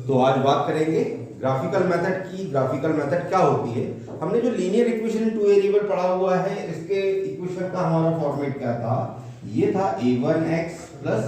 तो आज बात करेंगे ग्राफिकल मेथड की। ग्राफिकल मेथड क्या होती है? हमने जो लीनियर इक्वेशन टू वेरिएबल पढ़ा हुआ है, इसके इक्वेशन का हमारा फॉर्मेट क्या था? ये था a1x plus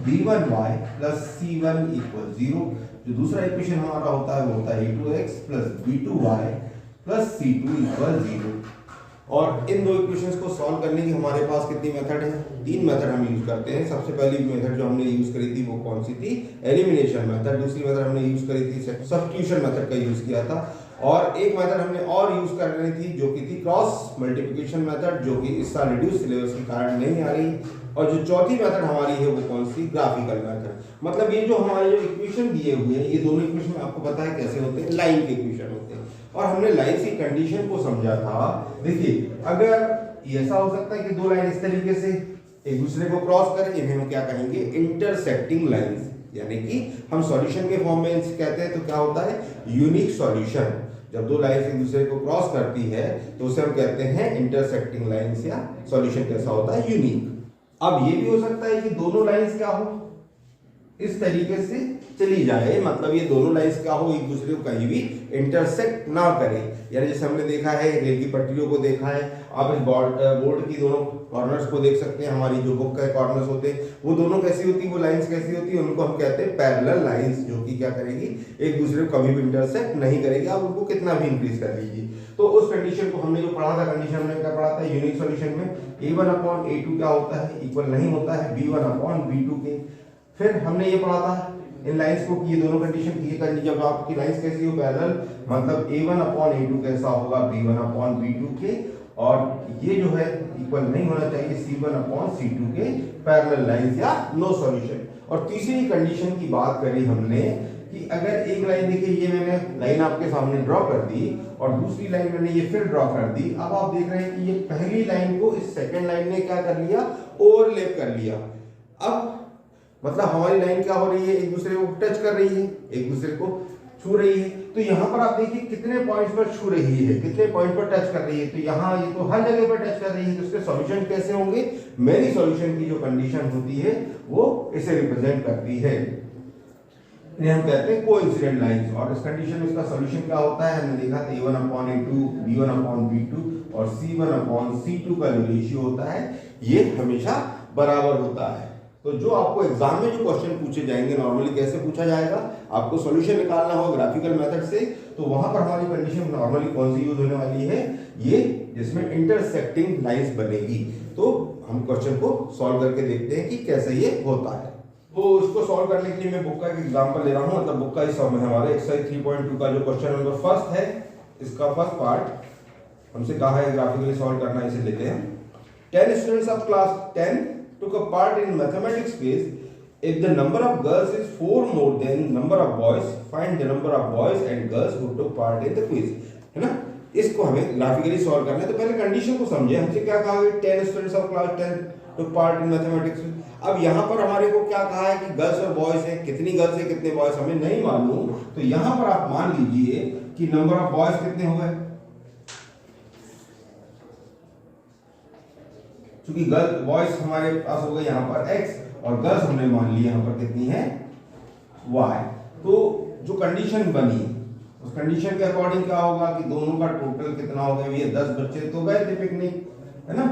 b1y plus c1 equal 0। जो दूसरा इक्वेशन हमारा होता है वो होता है a2x plus b2y plus c2 equal 0। और इन दो इक्वेशंस को सॉल्व करने की हमारे पास कितनी मेथड है? 3 मेथड हम यूज करते हैं। सबसे पहली मेथड जो हमने यूज करी थी वो कौन सी थी? Elimination method. दूसरी मेथड हमने यूज करी थी सब्स्टिट्यूशन मेथड का यूज किया था। और एक मेथड हमने और यूज कर रही थी जो कि थी क्रॉस मल्टीप्लिकेशन मेथड, जो कि इस साल रिड्यूस सिलेबस के कारण नहीं आ रही। और जो चौथी मेथड हमारी है वो कौन सी? Graphical method. मतलब ये जो हमारे जो इक्वेशन दिए हुए हैं, ये दोनों इक्वेशन आपको पता है कैसे होते हैं? लाइन के इक्वेशन होते हैं। और हमने लाइन की कंडीशन को समझा था। देखिए, अगर ऐसा हो सकता है कि दो लाइन इस तरीके से एक दूसरे को क्रॉस करें, इन्हें हम क्या कहेंगे? Intersecting lines. यानी कि हम सॉल्यूशन के फॉर्म में कहते हैं तो क्या होता है? Unique solution. जब दो लाइंस एक दूसरे को क्रॉस करती है तो उसे हम कहते हैं इंटरसेक्टिंग लाइंस, या सॉल्यूशन कैसा होता है? यूनिक। अब ये भी हो सकता है कि दोनों लाइंस क्या हो? इस तरीके से चली जाए, मतलब ये दोनों लाइंस क्या हो? एक दूसरे को कहीं भी इंटरसेक्ट ना करें। यानी जैसे हमने देखा है, रेल की पटरियों को देखा है। आप इस बोर्ड की दोनों कॉर्नर्स को देख सकते हैं। हमारी जो बुक के कॉर्नर्स होते हैं वो दोनों कैसी होती है? वो लाइंस कैसी होती है? उनको हम कहते हैं पैरेलल लाइंस, जो कि क्या करेगी? एक दूसरे को कभी भी इंटरसेक्ट नहीं करेगी। आप उनको कितना भी इंक्रीज कर लीजिए। तो उस कंडीशन को हमने जो पढ़ा था, कंडीशन हमने क्या पढ़ा था? यूनिक सॉल्यूशन में a1/a2 क्या होता है? इक्वल नहीं होता है b1/b2 के। फिर हमने ये पढ़ा था इन लाइंस को कि ये दोनों कंडीशन क्लियर कर लीजिए। जब आपकी लाइंस कैसी हो? पैरेलल, मतलब a1/a2 कैसा होगा? b1/b2 के। और ये जो है इक्वल नहीं होना चाहिए c1/c2 के पैरेलल लाइंस, या नो सॉल्यूशन। और तीसरी कंडीशन की बात करी हमने कि अगर एक लाइन, देखिए ये मैंने लाइन आपके सामने ड्रॉ कर दी और दूसरी लाइन मैंने ये फिर ड्रॉ कर दी। अब आप देख रहे हैं कि ये पहली लाइन को इस सेकेंड लाइन ने क्या कर लिया? ओवरलैप कर लिया। अब मतलब हमारी लाइन क्या हो रही है? एक दूसरे को टच कर रही है, एक दूसरे को छू रही है। तो यहाँ पर आप देखिए कितने पॉइंट्स पर छू रही है, कितने पॉइंट पर टच कर रही है। तो यहाँ ये तो हर जगह पर टच कर रही है। तो इसके सॉल्यूशन कैसे होंगे? मेरी सॉल्यूशन की जो कंडीशन होती है वो इसे रिप्रेजेंट करती है। इन्हें हम कहते हैं कोइंसिडेंट लाइंस। और इस कंडीशन में इसका सॉल्यूशन क्या होता है? हमने देखा था a1/a2, b1/b2 और c1/c2 का जो रेशियो होता है ये हमेशा बराबर होता है। तो जो आपको एग्जाम में जो क्वेश्चन पूछे जाएंगे, नॉर्मली कैसे पूछा जाएगा? आपको सॉल्यूशन निकालना हो ग्राफिकल मेथड से, तो वहां पर हमारी कंडीशन नॉर्मली कौन सी यूज होने वाली है? ये जिसमें इंटरसेक्टिंग लाइंस बनेगी। तो हम क्वेश्चन को सॉल्व करके देखते हैं कि कैसे ये होता है। तो इसको सॉल्व करने के लिए मैं बुक का एक एग्जांपल ले रहा हूं। मतलब बुक का इस समय हमारे एक्सरसाइज 3.2 का जो क्वेश्चन नंबर फर्स्ट है, इसका फर्स्ट पार्ट हमसे कहा है ग्राफिकली सॉल्व करना। इसे लेते हैं। 10 students of class 10 took a part in mathematics quiz. If the number of girls is 4 more than number of boys, find the number of boys and girls who took part in the quiz. है ना? इसको हमें graphically solve करना है। तो पहले condition को समझे। हमसे क्या कहा है? 10 students of class 10 took part in mathematics quiz। अब यहाँ पर हमारे को क्या कहा है कि गर्ल्स और बॉयज हैं। कितनी गर्ल्स है कितने बॉयज हमें नहीं मालूम। तो यहाँ पर आप मान लीजिए कि नंबर ऑफ बॉयज कितने हो गए? क्योंकि गर्ल बॉयज हमारे पास हो गए यहाँ पर x और गर्ल्स हमने मान ली यहाँ पर कितनी है? y। तो जो कंडीशन बनी उस कंडीशन के अकॉर्डिंग क्या होगा कि दोनों का टोटल कितना हो गया? ये 10 बच्चे तो गए थे पिकनिक, है ना?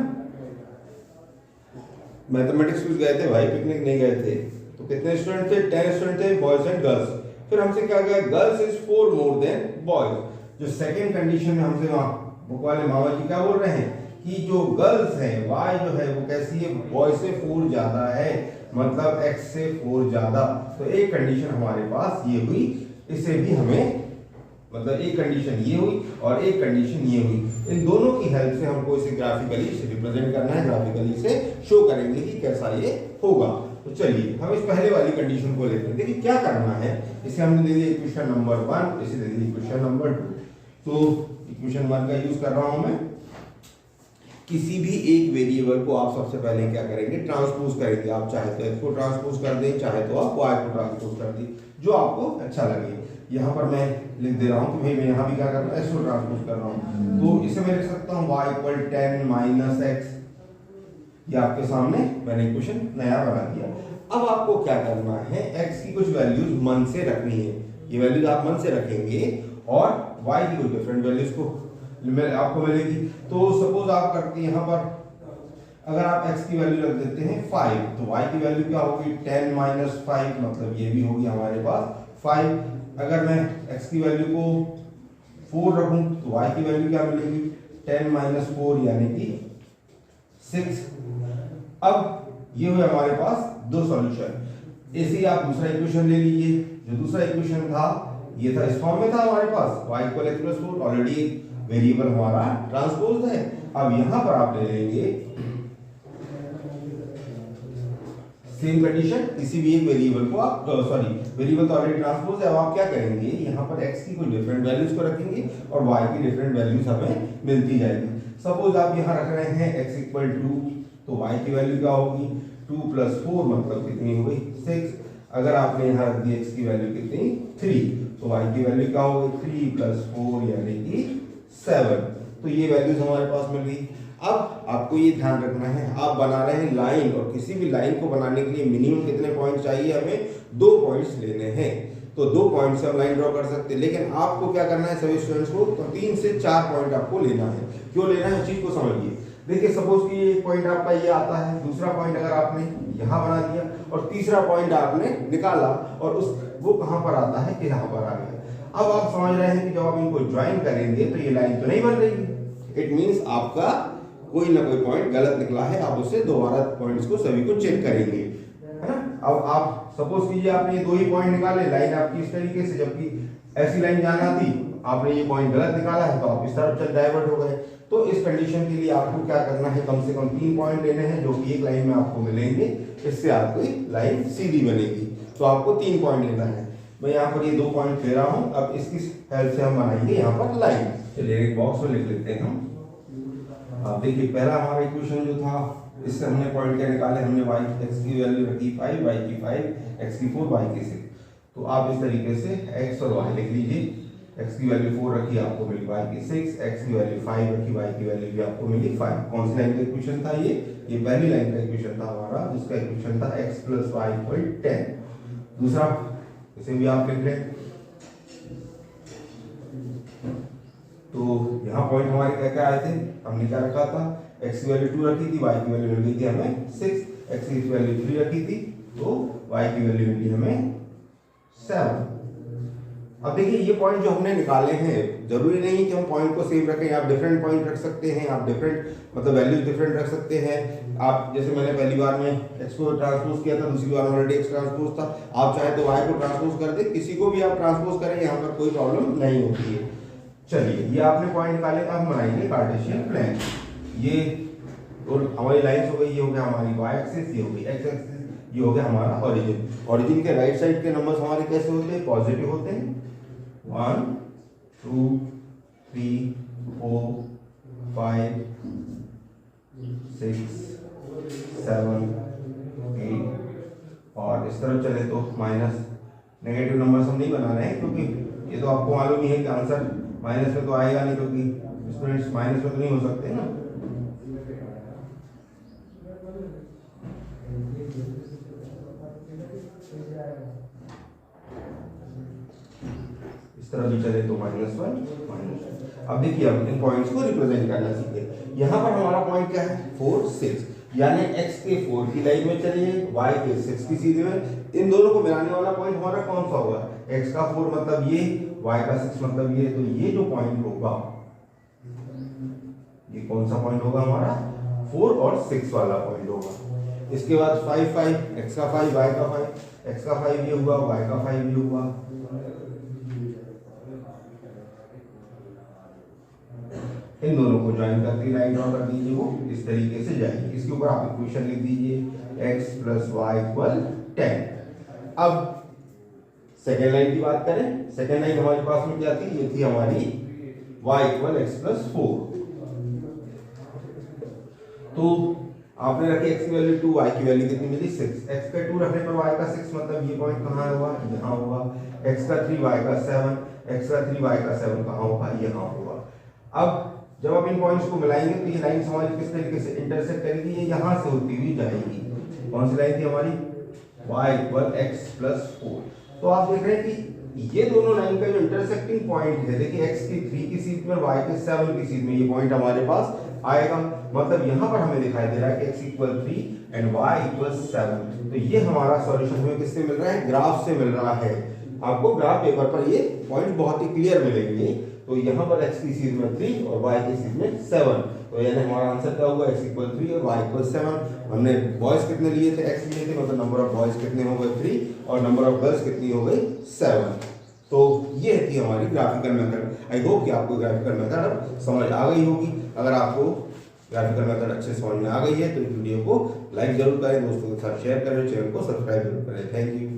मैथमेटिक्स क्विज गए थे भाई, पिकनिक नहीं गए थे। तो कितने स्टूडेंट थे? 10 स्टूडेंट थे, बॉयज एंड गर्ल्स। फिर हमसे क्या गया? Girls is 4 more than boys. जो सेकेंड कंडीशन में हमसे बुक वाले मामा जी क्या बोल रहे हैं कि जो गर्ल्स है y जो है वो कैसी है? बॉय से 4 ज्यादा है, मतलब x से 4 ज्यादा। तो एक कंडीशन हमारे पास ये हुई। इसे भी हमें, मतलब एक कंडीशन ये हुई और एक कंडीशन ये हुई। इन दोनों की हेल्प से हमको इसे ग्राफिकली रिप्रेजेंट करना है, ग्राफिकली से शो करेंगे कि कैसा ये होगा। तो चलिए हम इस पहले वाली कंडीशन को लेते हैं। देखिए क्या करना है। इसे हमने दे दिया इक्वेशन नंबर 1, इसे दे दिया इक्वेशन नंबर 2। तो इक्वेशन 1 का यूज कर रहा हूं मैं। किसी भी एक वेरिएबल को आप सबसे पहले क्या करेंगे? ट्रांसपोज करेंगे। आप चाहे तो x को ट्रांसपोज कर दें, चाहे तो आप y को ट्रांसपोज कर दें, जो आपको अच्छा लगे। यहाँ पर मैं लिख दे रहा हूँ कि भाई मैं यहाँ भी क्या कर रहा हूँ? x को ट्रांसपोज कर रहा हूँ। तो इसे मैं लिख सकता हूँ y = 10 - x। ये आपके सामने मैंने इक्वेशन नया बना दिया। अब आपको क्या करना है, x की कुछ वैल्यूज मन से रखनी है, ये वैल्यूज आप मन से रखेंगे और y की कुछ डिफरेंट वैल्यूज को आपको मिलेगी। तो सपोज आप करते हैं यहाँ पर अगर आप x की वैल्यू रख देते हैं 5, तो y की वैल्यू क्या होगी 10 माइनस 5, मतलब ये भी होगी हमारे पास 5। अगर मैं x की वैल्यू को 4 रखूं तो y की वैल्यू क्या मिलेगी 10 माइनस 4 यानी कि 6। अब ये हुए हमारे पास दो सॉल्यूशन। ऐसे ही आप दूसरा इक्वेशन ले लीजिए। जो दूसरा इक्वेशन था ये था, इस फॉर्म में था हमारे पास y equal x plus 4, already variable हमारा ट्रांसपोज है। अब यहां पर आप ले लेंगे सेम कंडीशन, किसी भी एक वेरिएबल को आप वेरिएबल तो ऑलरेडी ट्रांसपोज है। अब आप क्या करेंगे, यहाँ पर x की कुछ डिफरेंट वैल्यूज को रखेंगे और y की डिफरेंट वैल्यूज हमें मिलती जाएगी। सपोज आप यहाँ रख रहे हैं x इक्वल 2, तो y की वैल्यू क्या होगी 2 प्लस 4 मतलब कितनी हो गई 6। अगर आपने यहाँ रख दी x की वैल्यू कितनी 3, तो y की वैल्यू क्या होगी 3 प्लस 4 यानी कि 7। तो ये वैल्यूज हमारे पास मिल गई। अब आपको ये ध्यान रखना है, आप बना रहे हैं लाइन, और किसी भी लाइन को बनाने के लिए मिनिमम कितने पॉइंट चाहिए, हमें 2 पॉइंट्स लेने हैं। तो 2 पॉइंट से हम लाइन ड्रॉ कर सकते हैं, लेकिन आपको क्या करना है सभी स्टूडेंट्स को, तो 3 से 4 पॉइंट आपको लेना है। क्यों लेना है, चीज को समझिए। देखिए सपोज कि एक पॉइंट आपका ये आता है, दूसरा पॉइंट अगर आपने यहाँ बना दिया और तीसरा पॉइंट आपने निकाला और वो कहाँ पर आता है कि यहाँ पर आ गया। अब आप समझ रहे हैं कि जब आप इनको ज्वाइन करेंगे तो ये लाइन तो नहीं बन रही। इट मीन्स आपका कोई ना कोई पॉइंट गलत निकला है, आप उससे दोबारा पॉइंट्स को सभी को चेक करेंगे, है ना। अब आप सपोज कीजिए आपने ये 2 ही पॉइंट निकाले, लाइन आपकी इस तरीके से, जबकि ऐसी लाइन जाना थी, आपने ये पॉइंट गलत निकाला है तो आप इस तरफ चल डाइवर्ट हो गए। तो इस कंडीशन के लिए आपको क्या करना है, कम से कम 3 पॉइंट लेने हैं जो कि एक लाइन में आपको मिलेंगे, इससे आपकी लाइन सीधी बनेगी। तो आपको 3 पॉइंट लेना है। मैं यहाँ पर ये 2 पॉइंट ले रहा हूँ। अब इसकी हेल्प से हम बनाएंगे यहाँ पर लाइन। चलिए एक बॉक्स में लिख लेते हैं हम। अब देखिए पहला हमारा इक्वेशन जो था, इससे हमने पॉइंट क्या निकाले, हमने y x की वैल्यू रखी 5, y की 5, x की 4, y की 6। तो आप इस तरीके से x और y लिख लीजिए। x की वैल्यू 4 रखी, आपको मिली y की 6, x की वैल्यू 5 रखी, y की वैल्यू भी आपको मिली 5। कौन सी लाइन का इक्वेशन था ये पहली लाइन का इक्वेशन था हमारा, जिसका इक्वेशन था x + y = 10। दूसरा इसे भी आप लिख लें। तो यहाँ पॉइंट हमारे क्या क्या आए थे, हमने क्या रखा था, x की वैल्यू 2 रखी थी, y की वैल्यू मिल गई थी हमें 6, x की वैल्यू 3 रखी थी, तो y की वैल्यू मिली हमें 7। अब देखिए ये पॉइंट जो हमने निकाले हैं, जरूरी नहीं है कि हम पॉइंट को सेम रखें, आप डिफरेंट पॉइंट रख सकते हैं, आप डिफरेंट मतलब वैल्यूज डिफरेंट रख सकते हैं। आप जैसे मैंने पहली बार में x को ट्रांसपोज किया था, दूसरी बार ऑलरेडी x ट्रांसपोज था, आप चाहे तो y को ट्रांसपोज कर दें, किसी को भी आप ट्रांसपोज करें, यहाँ पर कोई प्रॉब्लम नहीं होती है। चलिए ये आपने पॉइंट निकाले, अब बनाएंगे कार्टेशियन प्लेन। ये हमारी लाइंस हो गई, ये हो गया हमारी y एक्सिस, ये हो गई x एक्सिस, ये हो गया हमारा ओरिजिन। ओरिजिन के राइट साइड के नंबर्स हमारे कैसे होते हैं, पॉजिटिव होते हैं। 1 2 3 4 5 6 7 8, और इस तरफ चले तो माइनस। नेगेटिव नंबर्स हम नहीं बना रहे हैं, क्योंकि ये तो आपको मालूम ही है कि आंसर माइनस में तो आएगा नहीं, क्योंकि स्टूडेंट्स माइनस में तो नहीं हो सकते ना। इस तरह भी चले तो -1 -1। अब देखिए अब इन पॉइंट्स को रिप्रेजेंट करना सीखे। यहाँ पर हमारा पॉइंट क्या है 4 6, यानी x के 4 की लाइन में चलिए, y के 6 की सीधी में। इन दोनों को मिलाने वाला पॉइंट हमारा कौन सा होगा, x का 4 मतलब ये, y का 6 मतलब ये। तो ये जो पॉइंट होगा, ये कौन सा पॉइंट होगा हमारा 4 और 6 वाला पॉइंट होगा। इसके बाद 5 5, x का 5 y का 5, x का 5 ये हुआ, y का 5 ये हुआ। इन दोनों को ज्वाइन करके लाइन ड्रॉ कर दीजिए, वो इस तरीके से जाएगी। इसके ऊपर आप इक्वेशन लिख दीजिए x + y = 10। अब सेकेंड लाइन की बात करें, सेकेंड लाइन हमारे पास में क्या थी, ये थी हमारी y = x + 4। तो आपने रखी x की वैल्यू 2, y की वैल्यू कितनी मिली 6। x का 2 रखने पर y का 6 मतलब ये पॉइंट कहाँ होगा, यहाँ होगा। x का 3 y का 7, x का 3 y का 7 कहाँ होगा, यहाँ होगा। अब जब आप इन पॉइंट्स को मिलाएंगे तो ये लाइन हमारी किस तरीके से इंटरसेक्ट करेगी, ये यहाँ से होती हुई जाएगी। कौन सी लाइन थी हमारी, y इक्वल x प्लस 4। तो आप देख रहे हैं कि ये दोनों लाइन का जो इंटरसेक्टिंग पॉइंट है, देखिए x की 3 की सीध में, y के 7 की सीध में, ये पॉइंट हमारे पास आएगा। मतलब यहाँ पर हमें दिखाई दे रहा है कि x equal 3 and y equal 7। तो ये हमारा सॉल्यूशन हमें किससे मिल रहा है, ग्राफ से मिल रहा है। आपको ग्राफ पेपर पर ये पॉइंट बहुत ही क्लियर मिलेंगे। तो यहाँ पर x की सीध में 3 और y की सीध में 7, तो यानी हमारा आंसर क्या होगा, x इक्वल 3 और y इक्वल 7। हमने बॉयज कितने लिए थे, x लिए थे, मतलब नंबर ऑफ बॉयज कितने हो गए 3 और नंबर ऑफ गर्ल्स कितनी हो गई 7। तो ये थी हमारी ग्राफिकल मेथड। आई होप कि आपको ग्राफिकल मेथड अब समझ आ गई होगी। अगर आपको ग्राफिकल मेथड अच्छे समझ में आ गई है तो इस वीडियो को लाइक जरूर करें, दोस्तों के साथ शेयर करें, चैनल को सब्सक्राइब जरूर करें। Thank you.